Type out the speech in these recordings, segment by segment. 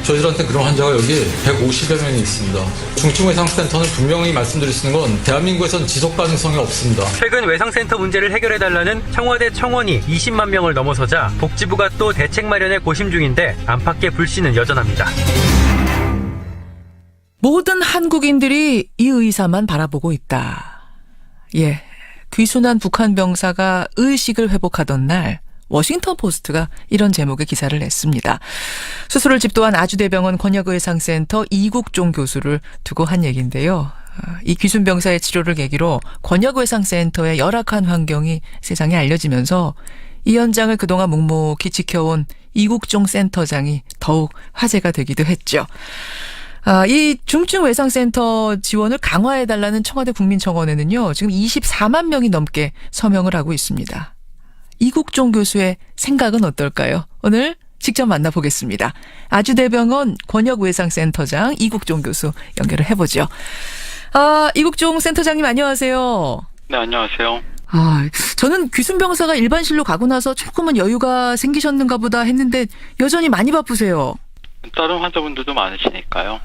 저희들한테 그런 환자가 여기 150여 명이 있습니다. 중증외상센터는 분명히 말씀드릴 수 있는 건 대한민국에선 지속 가능성이 없습니다. 최근 외상센터 문제를 해결해달라는 청와대 청원이 20만 명을 넘어서자 복지부가 또 대책 마련에 고심 중인데 안팎의 불씨는 여전합니다. 모든 한국인들이 이 의사만 바라보고 있다. 예, 귀순한 북한 병사가 의식을 회복하던 날 워싱턴 포스트가 이런 제목의 기사를 냈습니다. 수술을 집도한 아주대병원 권역의상센터 이국종 교수를 두고 한 얘기인데요. 이 귀순 병사의 치료를 계기로 권역의상센터의 열악한 환경이 세상에 알려지면서 이 현장을 그동안 묵묵히 지켜온 이국종 센터장이 더욱 화제가 되기도 했죠. 이 중증외상센터 지원을 강화해달라는 청와대 국민청원에는요, 지금 24만 명이 넘게 서명을 하고 있습니다. 이국종 교수의 생각은 어떨까요? 오늘 직접 만나보겠습니다. 아주대병원 권역외상센터장 이국종 교수 연결을 해보죠. 이국종 센터장님 안녕하세요. 네, 안녕하세요. 저는 귀순병사가 일반실로 가고 나서 조금은 여유가 생기셨는가 보다 했는데 여전히 많이 바쁘세요. 다른 환자분들도 많으시니까요.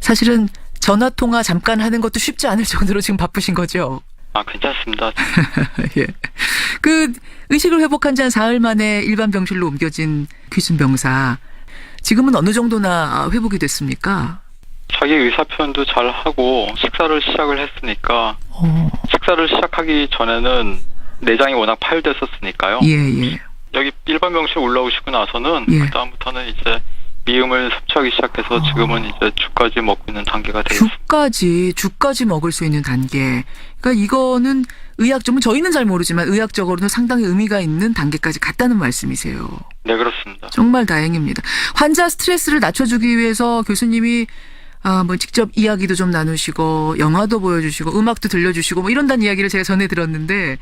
사실은 전화통화 잠깐 하는 것도 쉽지 않을 정도로 지금 바쁘신 거죠? 괜찮습니다. 예. 그 의식을 회복한 지 한 사흘 만에 일반 병실로 옮겨진 귀순병사. 지금은 어느 정도나 회복이 됐습니까? 자기 의사 표현도 잘 하고 식사를 시작을 했으니까 식사를 시작하기 전에는 내장이 워낙 파열됐었으니까요. 예. 여기 일반 병실 올라오시고 나서는 예. 그다음부터는 이제 미음을 섭취하기 시작해서 지금은 이제 죽까지 먹고 있는 단계가 되겠습니다. 죽까지 먹을 수 있는 단계. 그러니까 이거는 의학적으로 저희는 잘 모르지만 의학적으로는 상당히 의미가 있는 단계까지 갔다는 말씀이세요. 네, 그렇습니다. 정말 다행입니다. 환자 스트레스를 낮춰주기 위해서 교수님이 직접 이야기도 좀 나누시고 영화도 보여주시고 음악도 들려주시고 뭐 이런다는 이야기를 제가 전해 들었는데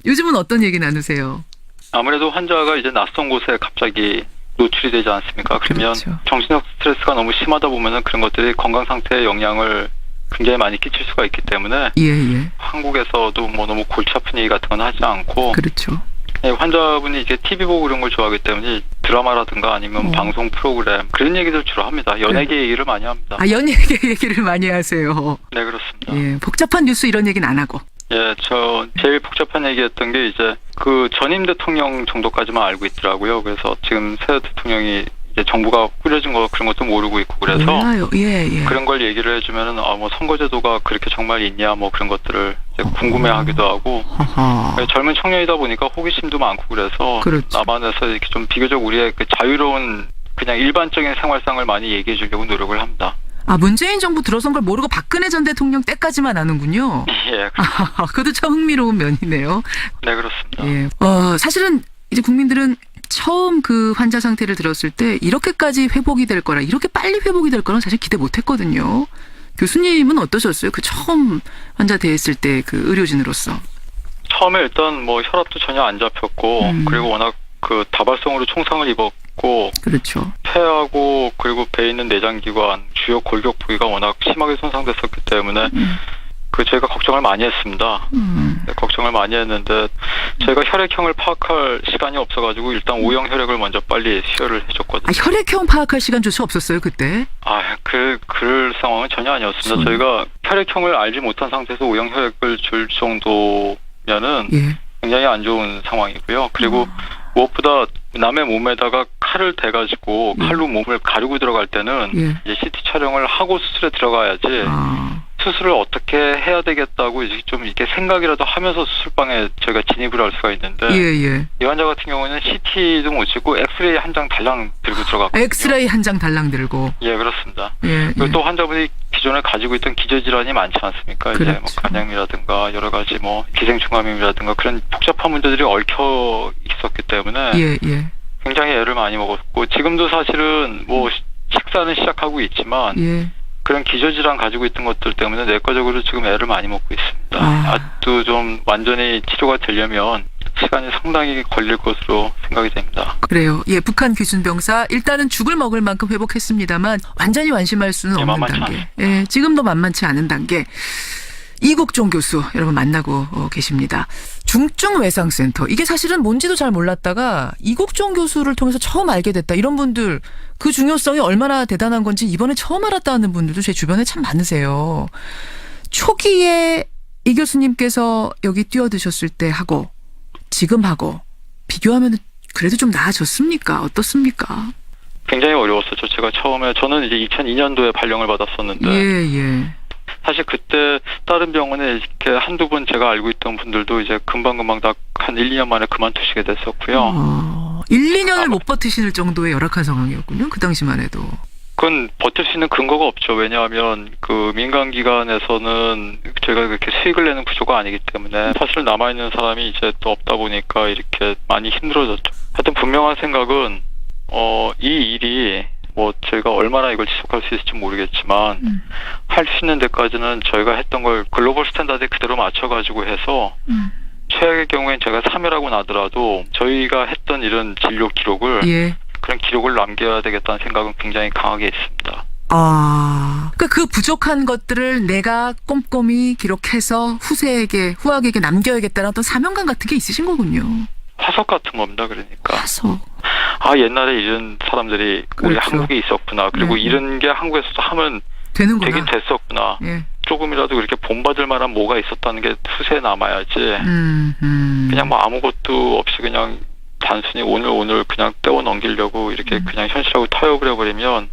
요즘은 어떤 얘기 나누세요? 아무래도 환자가 이제 낯선 곳에 갑자기 노출이 되지 않습니까? 그러면 그렇죠. 정신적 스트레스가 너무 심하다 보면은 그런 것들이 건강 상태에 영향을 굉장히 많이 끼칠 수가 있기 때문에 예. 한국에서도 뭐 너무 골치 아픈 얘기 같은 건 하지 않고 그렇죠. 환자분이 이제 TV 보고 그런 걸 좋아하기 때문에 드라마라든가 아니면 방송 프로그램 그런 얘기들 주로 합니다. 연예계 얘기를 많이 합니다. 연예계 얘기를 많이 하세요. 네, 그렇습니다. 예, 복잡한 뉴스 이런 얘기는 안 하고. 예, 저 제일 복잡한 얘기했던 게 이제 그 전임 대통령 정도까지만 알고 있더라고요. 그래서 지금 새 대통령이 이제 정부가 꾸려진 거 그런 것도 모르고 있고 그래서 몰라요. 예. 그런 걸 얘기를 해주면은 뭐 선거제도가 그렇게 정말 있냐 뭐 그런 것들을 이제 궁금해하기도 하고 젊은 청년이다 보니까 호기심도 많고 그래서 그렇죠. 남한에서 이렇게 좀 비교적 우리의 그 자유로운 그냥 일반적인 생활상을 많이 얘기해 주려고 노력을 합니다. 문재인 정부 들어선 걸 모르고 박근혜 전 대통령 때까지만 아는군요. 예. 그것도 참 흥미로운 면이네요. 네, 그렇습니다. 예. 사실은 이제 국민들은 처음 그 환자 상태를 들었을 때 이렇게까지 회복이 될 거라, 이렇게 빨리 회복이 될 거라는 사실 기대 못 했거든요. 교수님은 어떠셨어요? 그 처음 환자 대했을 때 그 의료진으로서. 처음에 일단 뭐 혈압도 전혀 안 잡혔고 그리고 워낙 그 다발성으로 총상을 입었고 그렇죠. 폐하고 그리고 배에 있는 내장기관, 주요 골격 부위가 워낙 심하게 손상됐었기 때문에 저희가 걱정을 많이 했습니다. 네, 걱정을 많이 했는데 저희가 혈액형을 파악할 시간이 없어가지고 일단 O형 혈액을 먼저 빨리 수혈을 해줬거든요. 혈액형 파악할 시간조차 없었어요 그때? 그럴 상황은 전혀 아니었습니다. 저희가 혈액형을 알지 못한 상태에서 O형 혈액을 줄 정도면은 굉장히 안 좋은 상황이고요. 그리고 무엇보다 남의 몸에다가 칼을 대가지고 칼로 몸을 가르고 들어갈 때는 이제 CT 촬영을 하고 수술에 들어가야지 수술을 어떻게 해야 되겠다고 이제 좀 이렇게 생각이라도 하면서 수술방에 저희가 진입을 할 수가 있는데 이 환자 같은 경우는 CT도 못 찍고 엑스레이 한 장 달랑 들고 들어갔거든요. 엑스레이 한 장 달랑 들고. 예, 그렇습니다. 그리고 또 환자분이 기존에 가지고 있던 기저질환이 많지 않습니까? 그렇죠. 이제 뭐 간염이라든가 여러 가지 뭐 기생충감염이라든가 그런 복잡한 문제들이 얽혀 있었기 때문에 굉장히 애를 많이 먹었고 지금도 사실은 뭐 식사는 시작하고 있지만 그런 기저질환 가지고 있던 것들 때문에 내과적으로 지금 애를 많이 먹고 있습니다. 아직도 좀 완전히 치료가 되려면 시간이 상당히 걸릴 것으로 생각이 됩니다. 그래요. 예, 북한 귀순병사 일단은 죽을 먹을 만큼 회복했습니다만 완전히 완심할 수는 없는 단계. 예, 지금도 만만치 않은 단계. 이국종 교수 여러분 만나고 계십니다. 중증외상센터. 이게 사실은 뭔지도 잘 몰랐다가 이국종 교수를 통해서 처음 알게 됐다. 이런 분들 그 중요성이 얼마나 대단한 건지 이번에 처음 알았다는 분들도 제 주변에 참 많으세요. 초기에 이 교수님께서 여기 뛰어드셨을 때 하고 지금 하고 비교하면 그래도 좀 나아졌습니까? 어떻습니까? 굉장히 어려웠었죠. 제가 처음에 저는 이제 2002년도에 발령을 받았었는데 예. 사실 그때 다른 병원에 이렇게 한두 분 제가 알고 있던 분들도 이제 금방금방 다 한 1, 2년 만에 그만두시게 됐었고요. 1, 2년을 못 버티실 정도의 열악한 상황이었군요. 그 당시만 해도. 그건 버틸 수 있는 근거가 없죠. 왜냐하면 그 민간기관에서는 저희가 그렇게 수익을 내는 구조가 아니기 때문에 사실 남아있는 사람이 이제 또 없다 보니까 이렇게 많이 힘들어졌죠. 하여튼 분명한 생각은 이 일이 뭐 저희가 얼마나 이걸 지속할 수 있을지 모르겠지만 할 수 있는 데까지는 저희가 했던 걸 글로벌 스탠다드에 그대로 맞춰가지고 해서 최악의 경우엔 제가 사멸하고 나더라도 저희가 했던 이런 진료 기록을 그런 기록을 남겨야 되겠다는 생각은 굉장히 강하게 있습니다. 그러니까 그 부족한 것들을 내가 꼼꼼히 기록해서 후학에게 남겨야겠다는 어떤 사명감 같은 게 있으신 거군요. 화석 같은 겁니다. 그러니까. 화석. 옛날에 이런 사람들이 우리 그렇죠. 한국에 있었구나. 그리고 이런 게 한국에서도 하면 되는구나. 되긴 됐었구나. 예. 조금이라도 그렇게 본받을 만한 뭐가 있었다는 게 후세에 남아야지. 그냥 뭐 아무것도 없이 그냥 단순히 오늘 그냥 떼어 넘기려고 이렇게 그냥 현실하고 타협을 해버리면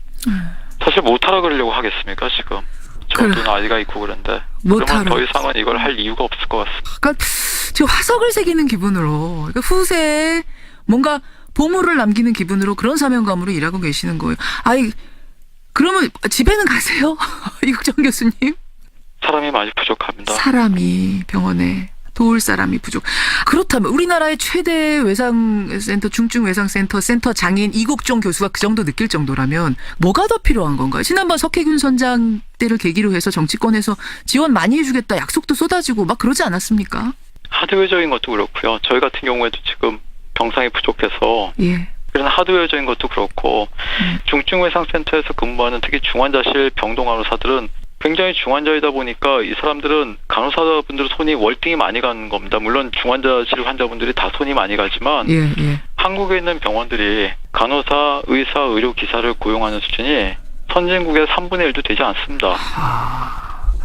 사실 못하라 그러려고 하겠습니까 지금. 저도 아이가 있고 그런데. 그러면 더 이상은 이걸 할 이유가 없을 것 같습니다. 그러니까 지금 화석을 새기는 기분으로 그러니까 후세에 뭔가 보물을 남기는 기분으로 그런 사명감으로 일하고 계시는 거예요. 그러면 집에는 가세요? 이국정 교수님? 사람이 많이 부족합니다. 사람이 병원에 도울 사람이 부족. 그렇다면 우리나라의 최대 외상센터, 중증외상센터 센터 장인 이국종 교수가 그 정도 느낄 정도라면 뭐가 더 필요한 건가요? 지난번 석혜균 선장 때를 계기로 해서 정치권에서 지원 많이 해주겠다 약속도 쏟아지고 막 그러지 않았습니까? 하드웨어적인 것도 그렇고요. 저희 같은 경우에도 지금 병상이 부족해서 그런 하드웨어적인 것도 그렇고 중증외상센터에서 근무하는 특히 중환자실 병동간호사들은 굉장히 중환자이다 보니까 이 사람들은 간호사분들 손이 월등히 많이 가는 겁니다. 물론 중환자실 환자분들이 다 손이 많이 가지만 한국에 있는 병원들이 간호사, 의사, 의료기사를 고용하는 수준이 선진국의 3분의 1도 되지 않습니다.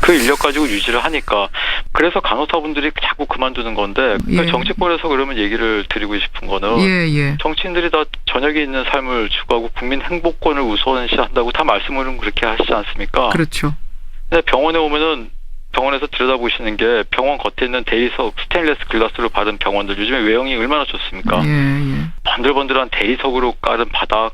그 인력 가지고 유지를 하니까 그래서 간호사분들이 자꾸 그만두는 건데 정치권에서 그러면 얘기를 드리고 싶은 거는 정치인들이 다 저녁에 있는 삶을 추구하고 국민 행복권을 우선시한다고 다 말씀을 그렇게 하시지 않습니까? 그렇죠. 근데 병원에 오면은 병원에서 들여다보시는 게 병원 겉에 있는 대리석 스테인리스 글라스로 바른 병원들 요즘에 외형이 얼마나 좋습니까? 번들번들한 대리석으로 깔은 바닥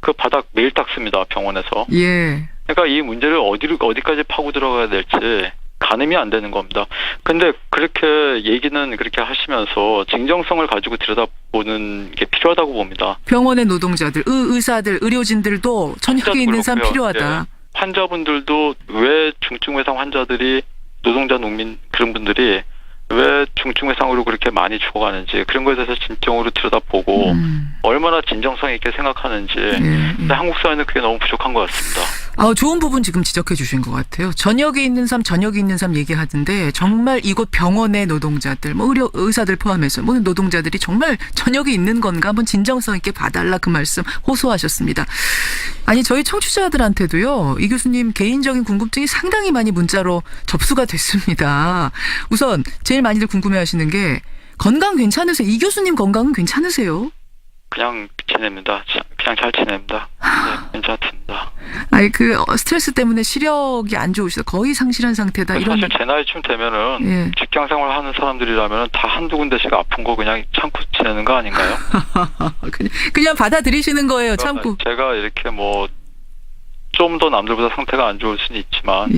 그 바닥 매일 닦습니다 병원에서. 그러니까 이 문제를 어디까지 파고 들어가야 될지 가늠이 안 되는 겁니다. 근데 그렇게 얘기는 그렇게 하시면서 진정성을 가지고 들여다보는 게 필요하다고 봅니다. 병원의 노동자들, 의사들, 의료진들도 저녁에 있는 삶 필요하다. 환자분들도 왜 중증외상 환자들이 노동자, 농민 그런 분들이 왜 중증외상으로 그렇게 많이 죽어가는지 그런 것에 대해서 진정으로 들여다보고 얼마나 진정성 있게 생각하는지 근데 한국 사회는 그게 너무 부족한 것 같습니다. 좋은 부분 지금 지적해 주신 것 같아요. 저녁에 있는 삶 얘기하던데 정말 이곳 병원의 노동자들, 의사들 포함해서 모든 노동자들이 정말 저녁에 있는 건가 한번 진정성 있게 봐달라 그 말씀 호소하셨습니다. 저희 청취자들한테도요. 이 교수님 개인적인 궁금증이 상당히 많이 문자로 접수가 됐습니다. 우선 제일 많이들 궁금해하시는 게 건강 괜찮으세요? 이 교수님 건강은 괜찮으세요? 그냥 지냅니다. 그냥 잘 지냅니다. 괜찮습니다. 스트레스 때문에 시력이 안 좋으시다. 거의 상실한 상태다. 사실 제 나이쯤 되면은 직장생활 하는 사람들이라면 다 한두 군데씩 아픈 거 그냥 참고 지내는 거 아닌가요? 그냥 받아들이시는 거예요. 참고. 제가 이렇게 뭐 좀 더 남들보다 상태가 안 좋을 수는 있지만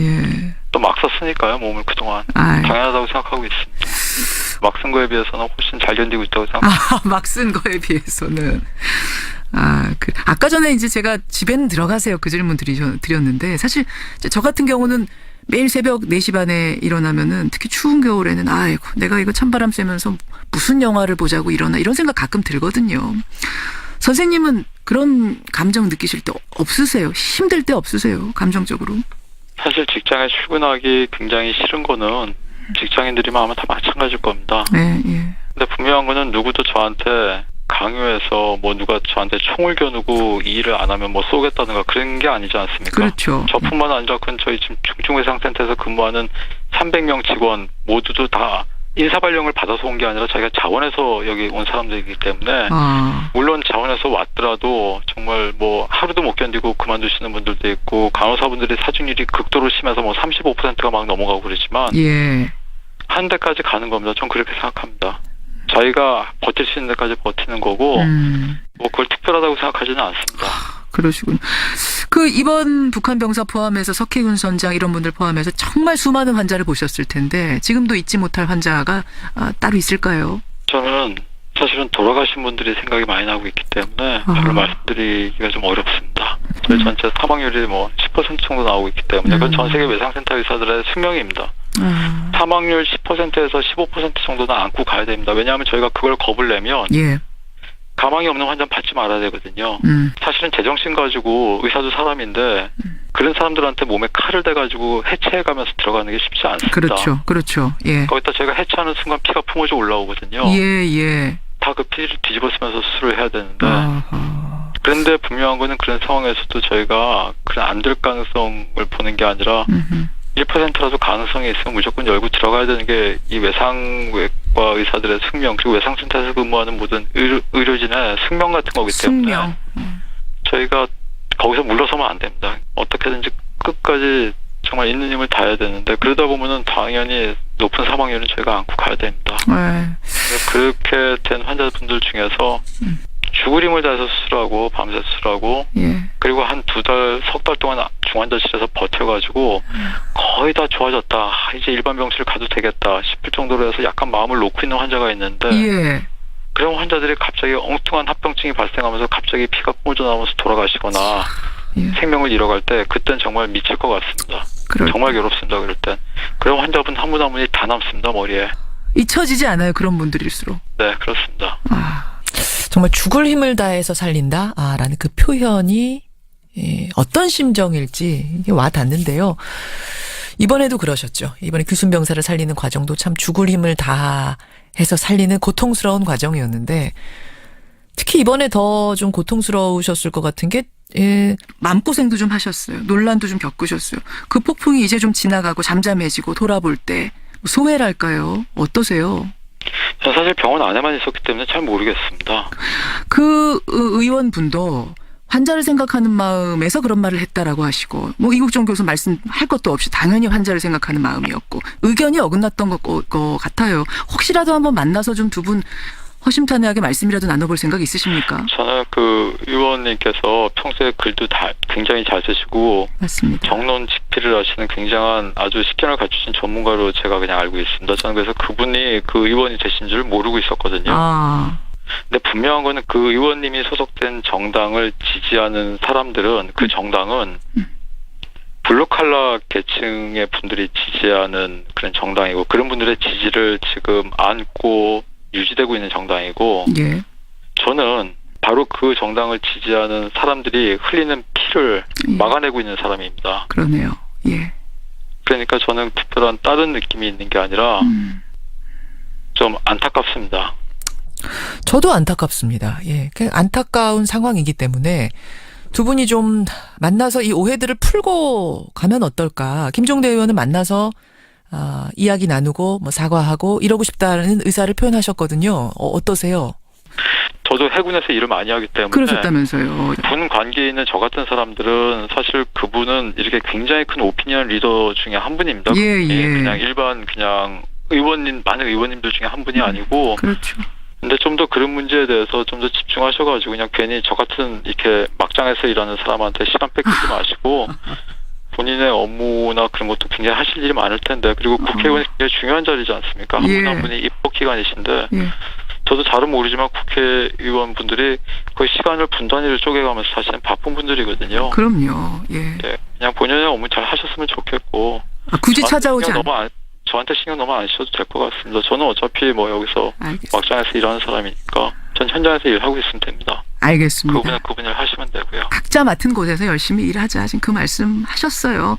또 막 썼으니까요. 몸을 그동안 당연하다고 생각하고 있습니다. 막 쓴 거에 비해서는 훨씬 잘 견디고 있다고 생각합니다. 막 쓴 거에 비해서는. 아까 전에 이제 제가 집에는 들어가세요. 그 질문 드렸는데 사실 저 같은 경우는 매일 새벽 4시 반에 일어나면은 특히 추운 겨울에는 내가 이거 찬바람 쐬면서 무슨 영화를 보자고 일어나 이런 생각 가끔 들거든요. 선생님은 그런 감정 느끼실 때 없으세요? 힘들 때 없으세요? 감정적으로? 사실 직장에 출근하기 굉장히 싫은 거는 직장인들이면 아마 다 마찬가지일 겁니다. 네, 예. 근데 분명한 거는 누구도 저한테 강요해서 뭐 누가 저한테 총을 겨누고 이 일을 안 하면 뭐 쏘겠다든가 그런 게 아니지 않습니까? 그렇죠. 저뿐만 아니라 저희 지금 중증외상센터에서 근무하는 300명 직원 모두도 다 인사발령을 받아서 온 게 아니라 자기가 자원해서 여기 온 사람들이기 때문에 물론 자원해서 왔더라도 정말 뭐 하루도 못 견디고 그만두시는 분들도 있고 간호사분들이 사중률이 극도로 심해서 뭐 35%가 막 넘어가고 그러지만 예. 한 데까지 가는 겁니다. 전 그렇게 생각합니다. 자기가 버틸 수 있는 데까지 버티는 거고 뭐 그걸 특별하다고 생각하지는 않습니다. 그러시군요. 그 이번 북한 병사 포함해서 석혜균 선장 이런 분들 포함해서 정말 수많은 환자를 보셨을 텐데 지금도 잊지 못할 환자가 따로 있을까요? 저는 사실은 돌아가신 분들이 생각이 많이 나고 있기 때문에 별로 말씀드리기가 좀 어렵습니다. 저희 전체 사망률이 뭐 10% 정도 나오고 있기 때문에 그건 전 세계 외상센터 의사들의 숙명입니다. 사망률 10%에서 15% 정도는 안고 가야 됩니다. 왜냐하면 저희가 그걸 겁을 내면 예. 가망이 없는 환자는 받지 말아야 되거든요. 사실은 제정신 가지고 의사도 사람인데 그런 사람들한테 몸에 칼을 대가지고 해체해가면서 들어가는 게 쉽지 않습니다. 그렇죠. 그렇죠. 예. 거기다 저희가 해체하는 순간 피가 품어져 올라오거든요. 예, 예. 다 그 피를 뒤집어 쓰면서 수술을 해야 되는데 그런데 분명한 거는 그런 상황에서도 저희가 그런 안 될 가능성을 보는 게 아니라 1%라도 가능성이 있으면 무조건 열고 들어가야 되는 게 이 외상외과 의사들의 숙명 그리고 외상센터에서 근무하는 모든 의료진의 숙명 같은 거기 때문에 숙명. 저희가 거기서 물러서면 안 됩니다. 어떻게든지 끝까지 정말 있는 힘을 다해야 되는데 그러다 보면은 당연히 높은 사망률은 저희가 안고 가야 됩니다. 그렇게 된 환자분들 중에서 죽을 힘을 다해서 수술하고 밤새 수술하고 예. 그리고 한 2달, 석 달 동안 중환자실에서 버텨가지고 거의 다 좋아졌다. 이제 일반 병실 가도 되겠다 싶을 정도로 해서 약간 마음을 놓고 있는 환자가 있는데 예. 그런 환자들이 갑자기 엉뚱한 합병증이 발생하면서 갑자기 피가 뿜어져 나오면서 돌아가시거나 예. 생명을 잃어갈 때 그땐 정말 미칠 것 같습니다. 정말 괴롭습니다. 그럴 땐. 그런 환자분 한 분 한 분이 다 남습니다. 머리에. 잊혀지지 않아요. 그런 분들일수록. 네, 그렇습니다. 정말 죽을 힘을 다해서 살린다? 라는 그 표현이 어떤 심정일지 이게 와 닿는데요. 이번에도 그러셨죠. 이번에 규순 병사를 살리는 과정도 참 죽을 힘을 다해서 살리는 고통스러운 과정이었는데 특히 이번에 더 좀 고통스러우셨을 것 같은 게 마음고생도 좀 하셨어요. 논란도 좀 겪으셨어요. 그 폭풍이 이제 좀 지나가고 잠잠해지고 돌아볼 때 소회랄까요? 어떠세요? 전 사실 병원 안에만 있었기 때문에 잘 모르겠습니다. 그 의원분도 환자를 생각하는 마음에서 그런 말을 했다라고 하시고 뭐 이국정 교수 말씀할 것도 없이 당연히 환자를 생각하는 마음이었고 의견이 어긋났던 것 같아요. 혹시라도 한번 만나서 좀 두 분 허심탄회하게 말씀이라도 나눠볼 생각 있으십니까? 저는 그 의원님께서 평소에 글도 다 굉장히 잘 쓰시고 맞습니다. 정론 집필을 하시는 굉장한 아주 식견을 갖추신 전문가로 제가 그냥 알고 있습니다. 저는 그래서 그분이 그 의원이 되신 줄 모르고 있었거든요. 근데 분명한 거는 그 의원님이 소속된 정당을 지지하는 사람들은 그 정당은 블루칼라 계층의 분들이 지지하는 그런 정당이고 그런 분들의 지지를 지금 안고 유지되고 있는 정당이고 예. 저는 바로 그 정당을 지지하는 사람들이 흘리는 피를 막아내고 있는 사람입니다. 그러네요. 예. 그러니까 저는 특별한 다른 느낌이 있는 게 아니라 좀 안타깝습니다. 저도 안타깝습니다. 예. 안타까운 상황이기 때문에 두 분이 좀 만나서 이 오해들을 풀고 가면 어떨까. 김종대 의원은 만나서 이야기 나누고 뭐 사과하고 이러고 싶다는 의사를 표현하셨거든요. 어떠세요? 저도 해군에서 일을 많이 하기 때문에 그러셨다면서요. 군 관계에 있는 저 같은 사람들은 사실 그분은 이렇게 굉장히 큰 오피니언 리더 중에 한 분입니다. 예. 그냥 일반 그냥 의원님 많은 의원님들 중에 한 분이 아니고. 그렇죠. 근데 좀 더 그런 문제에 대해서 좀 더 집중하셔가지고 그냥 괜히 저 같은 이렇게 막장에서 일하는 사람한테 시간 뺏기지 마시고 본인의 업무나 그런 것도 굉장히 하실 일이 많을 텐데 그리고 국회의원이 굉장히 중요한 자리지 않습니까? 한 분 한 분이 입법 기관이신데 저도 잘은 모르지만 국회의원분들이 거의 시간을 분단위로 쪼개가면서 사실은 바쁜 분들이거든요. 그럼요. 예. 네, 그냥 본연의 업무 잘 하셨으면 좋겠고 굳이 찾아오지 저한테 신경 너무 안 쓰셔도 될 것 같습니다. 저는 어차피 뭐 여기서 막장에서 일하는 사람이니까 전 현장에서 일하고 있으면 됩니다. 알겠습니다. 그분을 하시면 되고요. 각자 맡은 곳에서 열심히 일하자. 지금 그 말씀 하셨어요.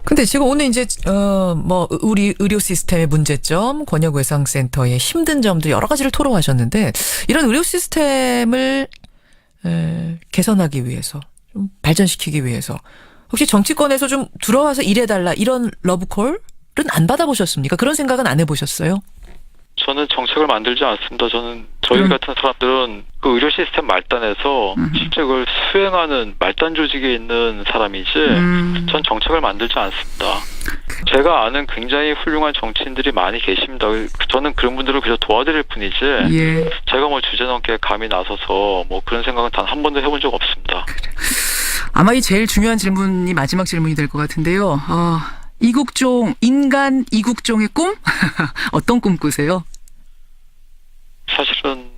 근데 지금 오늘 이제 뭐 우리 의료 시스템의 문제점, 권역외상센터의 힘든 점도 여러 가지를 토로하셨는데 이런 의료 시스템을 개선하기 위해서, 좀 발전시키기 위해서 혹시 정치권에서 좀 들어와서 일해달라 이런 러브콜은 안 받아보셨습니까? 그런 생각은 안 해보셨어요? 저는 정책을 만들지 않습니다. 저희 같은 사람들은 그 의료 시스템 말단에서 실제 그걸 수행하는 말단 조직에 있는 사람이지 전 정책을 만들지 않습니다. 제가 아는 굉장히 훌륭한 정치인들이 많이 계십니다. 저는 그런 분들을 그저 도와드릴 뿐이지 예. 제가 뭐 주제넘게 감히 나서서 뭐 그런 생각은 단 한 번도 해본 적 없습니다. 아마 이 제일 중요한 질문이 마지막 질문이 될 것 같은데요. 이국종, 인간 이국종의 꿈? 어떤 꿈 꾸세요? 사실은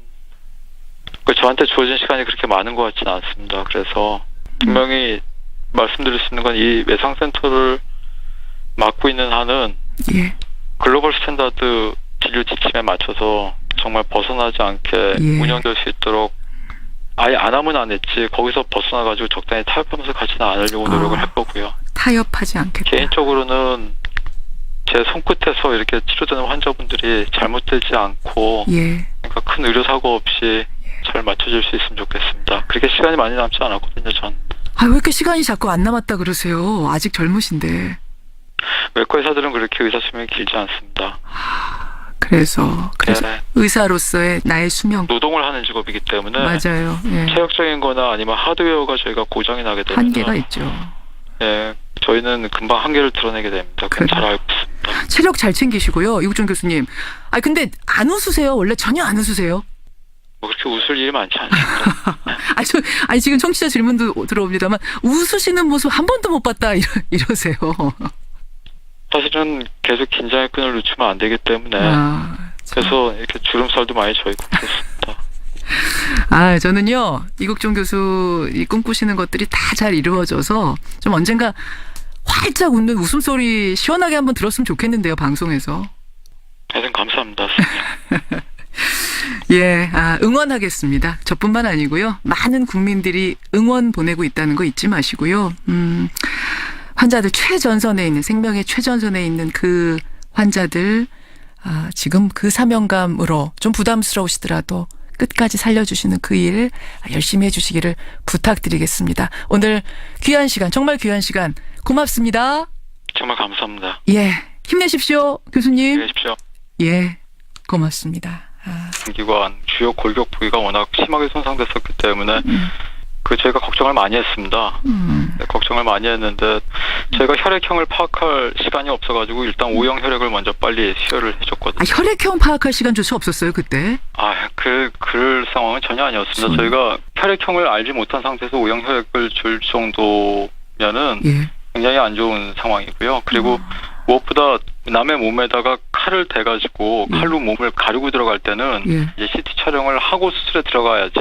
저한테 주어진 시간이 그렇게 많은 것 같지는 않습니다. 그래서 분명히 말씀드릴 수 있는 건 이 외상센터를 맡고 있는 한은 예. 글로벌 스탠다드 진료 지침에 맞춰서 정말 벗어나지 않게 예. 운영될 수 있도록 아예 안 하면 안 했지 거기서 벗어나가지고 적당히 타협하면서 가지는 않으려고 노력을 할 거고요. 타협하지 않겠다. 개인적으로는 제 손끝에서 이렇게 치료되는 환자분들이 잘못되지 않고 예. 그러니까 큰 의료사고 없이 잘 맞춰질 수 있으면 좋겠습니다. 그렇게 시간이 많이 남지 않았거든요, 전. 왜 이렇게 시간이 자꾸 안 남았다 그러세요? 아직 젊으신데. 외과 의사들은 그렇게 의사 수명이 길지 않습니다. 그래서 네. 의사로서의 나의 수명. 노동을 하는 직업이기 때문에 맞아요. 예. 체력적인 거나 아니면 하드웨어가 저희가 고장이 나게 되면 한계가 있죠. 예, 저희는 금방 한계를 드러내게 됩니다. 그건 잘 알고 있습니다. 체력 잘 챙기시고요. 이국종 교수님. 근데 안 웃으세요? 원래 전혀 안 웃으세요? 뭐 그렇게 웃을 일이 많지 않습니다. 아니 지금 청취자 질문도 들어옵니다만 웃으시는 모습 한 번도 못 봤다 이러세요. 사실은 계속 긴장의 끈을 놓치면 안 되기 때문에 그래서 이렇게 주름살도 많이 져있고 그렇습니다. 저는요 이국종 교수 이 꿈꾸시는 것들이 다 잘 이루어져서 좀 언젠가 활짝 웃는 웃음소리 시원하게 한번 들었으면 좋겠는데요, 방송에서. 하여튼 감사합니다. 예, 응원하겠습니다. 저뿐만 아니고요. 많은 국민들이 응원 보내고 있다는 거 잊지 마시고요. 환자들 최전선에 있는, 생명의 최전선에 있는 그 환자들, 지금 그 사명감으로 좀 부담스러우시더라도 끝까지 살려주시는 그 일 열심히 해주시기를 부탁드리겠습니다. 오늘 귀한 시간, 정말 귀한 시간 고맙습니다. 정말 감사합니다. 예, 힘내십시오, 교수님. 힘내십시오. 예, 고맙습니다. 기관 주요 골격 부위가 워낙 심하게 손상됐었기 때문에 저희가 걱정을 많이 했습니다. 네, 걱정을 많이 했는데 저희가 혈액형을 파악할 시간이 없어가지고 일단 O형 혈액을 먼저 빨리 수혈을 해줬거든요. 혈액형 파악할 시간조차 없었어요 그때? 그럴 상황은 전혀 아니었습니다. 저희가 혈액형을 알지 못한 상태에서 O형 혈액을 줄 정도면은 예. 굉장히 안 좋은 상황이고요. 그리고 무엇보다 남의 몸에다가 칼을 대가지고 칼로 몸을 가르고 들어갈 때는 이제 CT 촬영을 하고 수술에 들어가야지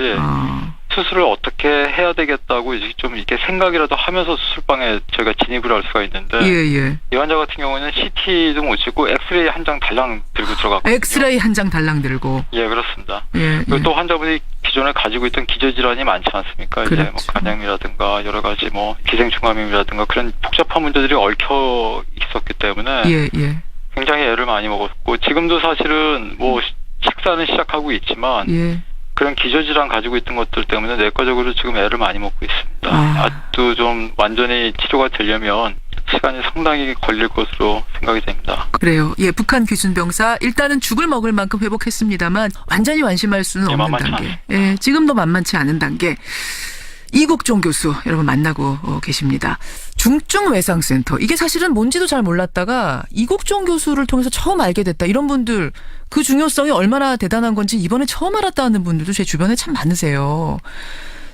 수술을 어떻게 해야 되겠다고 좀 이렇게 생각이라도 하면서 수술방에 저희가 진입을 할 수가 있는데 이 환자 같은 경우는 CT도 못 찍고 엑스레이 한 장 달랑 들고 들어갔거든요. 엑스레이 한 장 달랑 들고. 예, 그렇습니다. 그리고 또 환자분이 기존에 가지고 있던 기저질환이 많지 않습니까? 그렇죠. 이제 뭐 간염이라든가 여러 가지 뭐 기생충감염이라든가 그런 복잡한 문제들이 얽혀 있었기 때문에 굉장히 애를 많이 먹었고 지금도 사실은 뭐 식사는 시작하고 있지만 그런 기저질환 가지고 있던 것들 때문에 내과적으로 지금 애를 많이 먹고 있습니다. 아직도 좀 완전히 치료가 되려면 시간이 상당히 걸릴 것으로 생각이 됩니다. 그래요. 예, 북한 귀순병사 일단은 죽을 먹을 만큼 회복했습니다만 완전히 완심할 수는 없는 단계. 예, 지금도 만만치 않은 단계. 이국종 교수 여러분 만나고 계십니다. 중증외상센터. 이게 사실은 뭔지도 잘 몰랐다가 이국종 교수를 통해서 처음 알게 됐다. 이런 분들 그 중요성이 얼마나 대단한 건지 이번에 처음 알았다는 분들도 제 주변에 참 많으세요.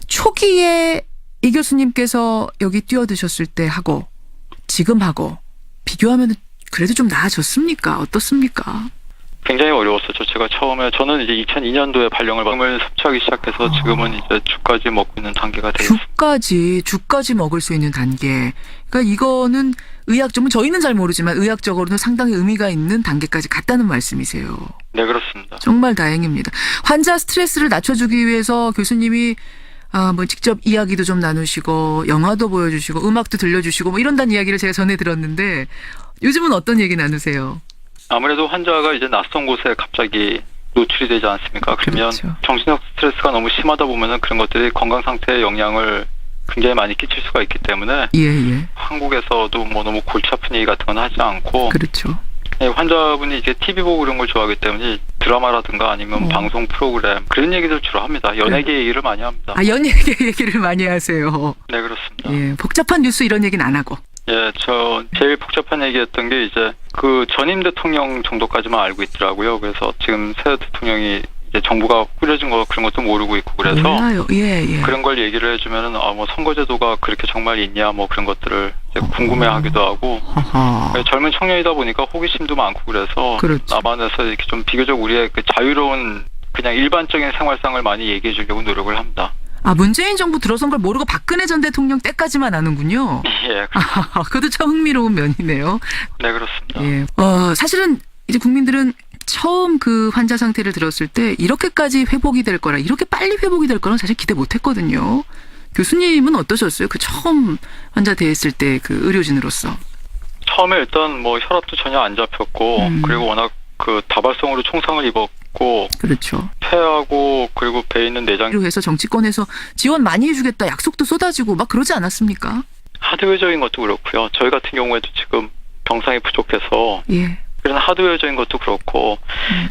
초기에 이 교수님께서 여기 뛰어드셨을 때 하고 지금 하고 비교하면 그래도 좀 나아졌습니까? 어떻습니까? 굉장히 어려웠었죠. 제가 처음에 저는 이제 2002년도에 발령을 섭취하기 시작해서 지금은 이제 죽까지 먹고 있는 단계가 되었습니다. 죽까지 먹을 수 있는 단계. 그러니까 이거는 의학적으로 저희는 잘 모르지만 의학적으로는 상당히 의미가 있는 단계까지 갔다는 말씀이세요. 네, 그렇습니다. 정말 다행입니다. 환자 스트레스를 낮춰주기 위해서 교수님이 뭐 직접 이야기도 좀 나누시고 영화도 보여주시고 음악도 들려주시고 뭐 이런다는 이야기를 제가 전에 들었는데 요즘은 어떤 얘기 나누세요? 아무래도 환자가 이제 낯선 곳에 갑자기 노출이 되지 않습니까? 그러면 그렇죠. 정신적 스트레스가 너무 심하다 보면은 그런 것들이 건강 상태에 영향을 굉장히 많이 끼칠 수가 있기 때문에 예. 한국에서도 뭐 너무 골치 아픈 얘기 같은 건 하지 않고 그렇죠. 환자분이 이제 TV 보고 그런 걸 좋아하기 때문에 드라마라든가 아니면 방송 프로그램 그런 얘기들 주로 합니다. 연예계 얘기를 많이 합니다. 연예계 얘기를 많이 하세요. 네, 그렇습니다. 예, 복잡한 뉴스 이런 얘기는 안 하고. 예, 저 제일 복잡한 얘기했던 게 이제 그 전임 대통령 정도까지만 알고 있더라고요. 그래서 지금 새 대통령이 이제 정부가 꾸려진 거 그런 것도 모르고 있고 그래서 몰라요. 예. 그런 걸 얘기를 해주면은 뭐 선거제도가 그렇게 정말 있냐 뭐 그런 것들을 이제 궁금해하기도 하고 젊은 청년이다 보니까 호기심도 많고 그래서 그렇죠. 남한에서 이렇게 좀 비교적 우리의 그 자유로운 그냥 일반적인 생활상을 많이 얘기해 주려고 노력을 합니다. 문재인 정부 들어선 걸 모르고 박근혜 전 대통령 때까지만 아는군요. 예. 그것도 참 흥미로운 면이네요. 네, 그렇습니다. 예. 사실은 이제 국민들은 처음 그 환자 상태를 들었을 때 이렇게까지 회복이 될 거라, 이렇게 빨리 회복이 될 거는 사실 기대 못 했거든요. 교수님은 어떠셨어요? 그 처음 환자 대했을 때 그 의료진으로서. 처음에 일단 뭐 혈압도 전혀 안 잡혔고 그리고 워낙 그 다발성으로 총상을 입었고 그렇죠. 폐하고 그리고 배에 있는 내장 해서 정치권에서 지원 많이 해주겠다 약속도 쏟아지고 막 그러지 않았습니까? 하드웨어적인 것도 그렇고요. 저희 같은 경우에도 지금 병상이 부족해서 예. 그런 하드웨어적인 것도 그렇고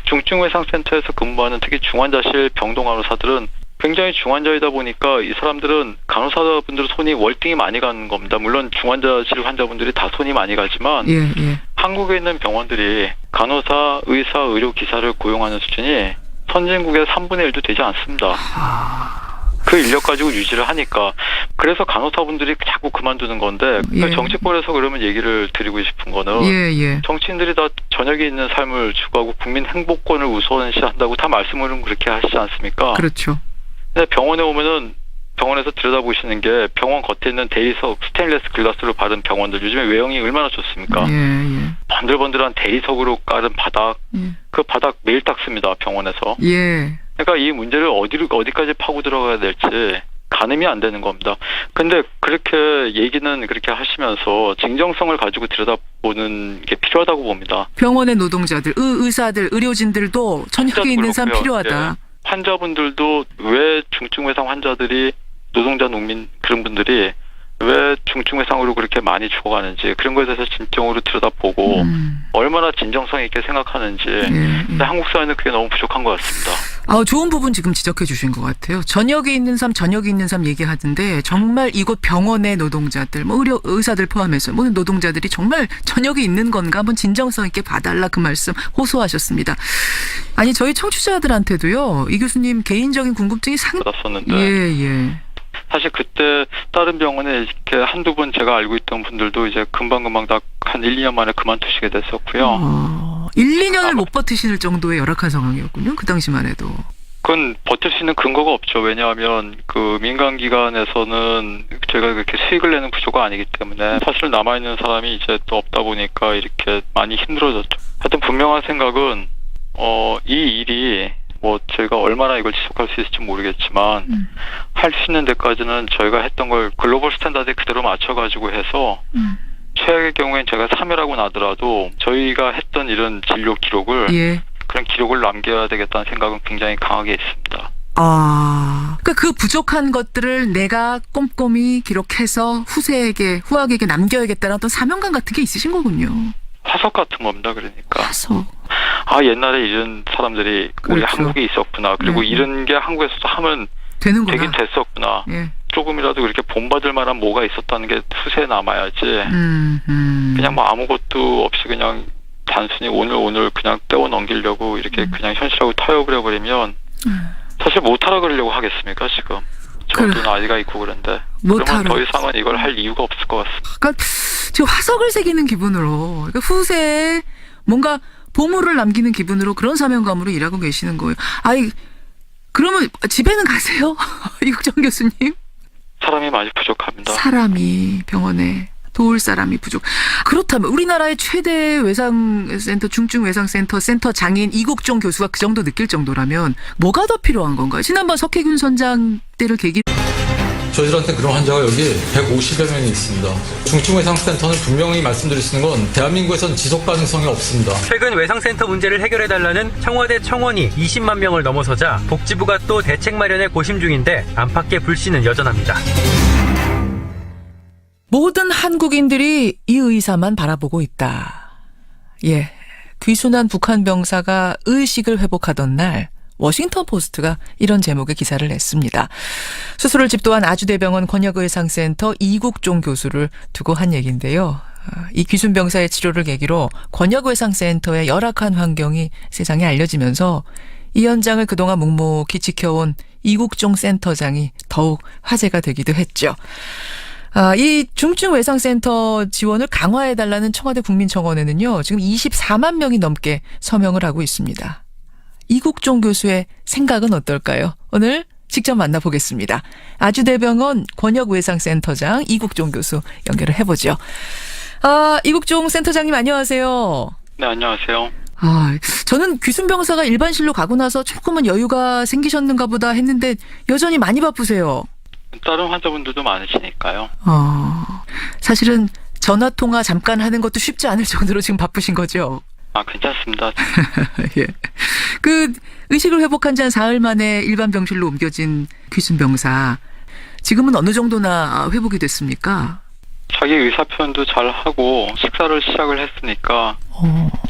중증외상센터에서 근무하는 특히 중환자실 병동간호사들은 굉장히 중환자이다 보니까 이 사람들은 간호사분들 손이 월등히 많이 가는 겁니다. 물론 중환자실 환자분들이 다 손이 많이 가지만 예. 한국에 있는 병원들이 간호사, 의사, 의료기사를 고용하는 수준이 선진국의 3분의 1도 되지 않습니다. 그 인력 가지고 유지를 하니까 그래서 간호사분들이 자꾸 그만두는 건데 예. 정치권에서 그러면 얘기를 드리고 싶은 거는 예. 정치인들이 다 저녁에 있는 삶을 추구하고 국민 행복권을 우선시한다고 다 말씀을 그렇게 하시지 않습니까? 그렇죠. 근데 병원에 오면은 병원에서 들여다보시는 게 병원 겉에 있는 대리석 스테인리스 글라스로 바른 병원들 요즘에 외형이 얼마나 좋습니까? 예. 번들번들한 대리석으로 깔은 바닥 예. 그 바닥 매일 닦습니다 병원에서. 예. 그러니까 이 문제를 어디까지 파고 들어가야 될지 가늠이 안 되는 겁니다. 근데 그렇게 얘기는 그렇게 하시면서 진정성을 가지고 들여다보는 게 필요하다고 봅니다. 병원의 노동자들, 의사들, 의료진들도 저녁에 있는 삶 필요하다. 예. 환자분들도 왜 중증외상 환자들이 노동자 농민 그런 분들이 왜 중증외상으로 그렇게 많이 죽어가는지 그런 것에 대해서 진정으로 들여다보고 얼마나 진정성 있게 생각하는지 근데 한국 사회는 그게 너무 부족한 것 같습니다. 좋은 부분 지금 지적해 주신 것 같아요. 저녁에 있는 삶 얘기하던데 정말 이곳 병원의 노동자들, 뭐 의사들 포함해서 모든 노동자들이 정말 저녁에 있는 건가 한번 진정성 있게 봐달라 그 말씀 호소하셨습니다. 아니 저희 청취자들한테도요. 이 교수님 개인적인 궁금증이 받았었는데 예. 사실 그때 다른 병원에 이렇게 한두 번 제가 알고 있던 분들도 이제 금방 다 한 1, 2년 만에 그만두시게 됐었고요. 1, 2년을 못 버티실 정도의 열악한 상황이었군요. 그 당시만 해도. 그건 버틸 수 있는 근거가 없죠. 왜냐하면 그 민간기관에서는 저희가 그렇게 수익을 내는 구조가 아니기 때문에 사실 남아있는 사람이 이제 또 없다 보니까 이렇게 많이 힘들어졌죠. 하여튼 분명한 생각은 이 일이 뭐 저희가 얼마나 이걸 지속할 수 있을지 모르겠지만 할 수 있는 데까지는 저희가 했던 걸 글로벌 스탠다드에 그대로 맞춰가지고 해서 최악의 경우엔 제가 사멸하고 나더라도 저희가 했던 이런 진료 기록을 그런 기록을 남겨야 되겠다는 생각은 굉장히 강하게 있습니다. 그러니까 그 부족한 것들을 내가 꼼꼼히 기록해서 후학에게 남겨야겠다는 어떤 사명감 같은 게 있으신 거군요. 화석 같은 겁니다. 그러니까. 화석. 옛날에 이런 사람들이 우리 한국에 있었구나. 그리고 이런 게 한국에서도 하면 되는구나. 되긴 됐었구나. 예. 조금이라도 그렇게 본받을 만한 뭐가 있었다는 게 후세에 남아야지. 그냥 뭐 아무것도 없이 그냥 단순히 오늘 그냥 떼어 넘기려고 이렇게 그냥 현실하고 타협을 해버리면 사실 못하라 그러려고 하겠습니까 지금. 저도 나이가 있고 그런데. 그러면 더 이상은 이걸 할 이유가 없을 것 같습니다. 그러니까 지금 화석을 새기는 기분으로 그러니까 후세에 뭔가 보물을 남기는 기분으로 그런 사명감으로 일하고 계시는 거예요. 그러면 집에는 가세요? 이국정 교수님? 사람이 많이 부족합니다. 사람이 병원에 도울 사람이 부족. 그렇다면 우리나라의 최대 외상센터, 중증외상센터 센터 장인 이국종 교수가 그 정도 느낄 정도라면 뭐가 더 필요한 건가요? 지난번 석혜균 선장 때를 계기로 저희들한테 그런 환자가 여기 150여 명이 있습니다. 중증외상센터는 분명히 말씀드릴 수 있는 건 대한민국에선 지속 가능성이 없습니다. 최근 외상센터 문제를 해결해달라는 청와대 청원이 20만 명을 넘어서자 복지부가 또 대책 마련에 고심 중인데 안팎의 불씨는 여전합니다. 모든 한국인들이 이 의사만 바라보고 있다. 예, 귀순한 북한 병사가 의식을 회복하던 날 워싱턴 포스트가 이런 제목의 기사를 냈습니다. 수술을 집도한 아주대병원 권역의상센터 이국종 교수를 두고 한 얘기인데요. 이 귀순 병사의 치료를 계기로 권역의상센터의 열악한 환경이 세상에 알려지면서 이 현장을 그동안 묵묵히 지켜온 이국종 센터장이 더욱 화제가 되기도 했죠. 이 중증외상센터 지원을 강화해달라는 청와대 국민청원에는요, 지금 24만 명이 넘게 서명을 하고 있습니다. 이국종 교수의 생각은 어떨까요? 오늘 직접 만나보겠습니다. 아주대병원 권역외상센터장 이국종 교수 연결을 해보죠. 이국종 센터장님 안녕하세요. 네, 안녕하세요. 저는 귀순병사가 일반실로 가고 나서 조금은 여유가 생기셨는가 보다 했는데 여전히 많이 바쁘세요. 다른 환자분들도 많으시니까요. 사실은 전화통화 잠깐 하는 것도 쉽지 않을 정도로 지금 바쁘신 거죠? 괜찮습니다. 예. 의식을 회복한 지 한 사흘 만에 일반 병실로 옮겨진 귀순병사. 지금은 어느 정도나 회복이 됐습니까? 자기 의사 표현도 잘 하고 식사를 시작을 했으니까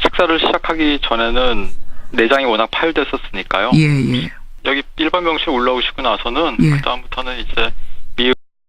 식사를 시작하기 전에는 내장이 워낙 파열됐었으니까요. 예. 여기 일반 병실 올라오시고 나서는 예. 그다음부터는 이제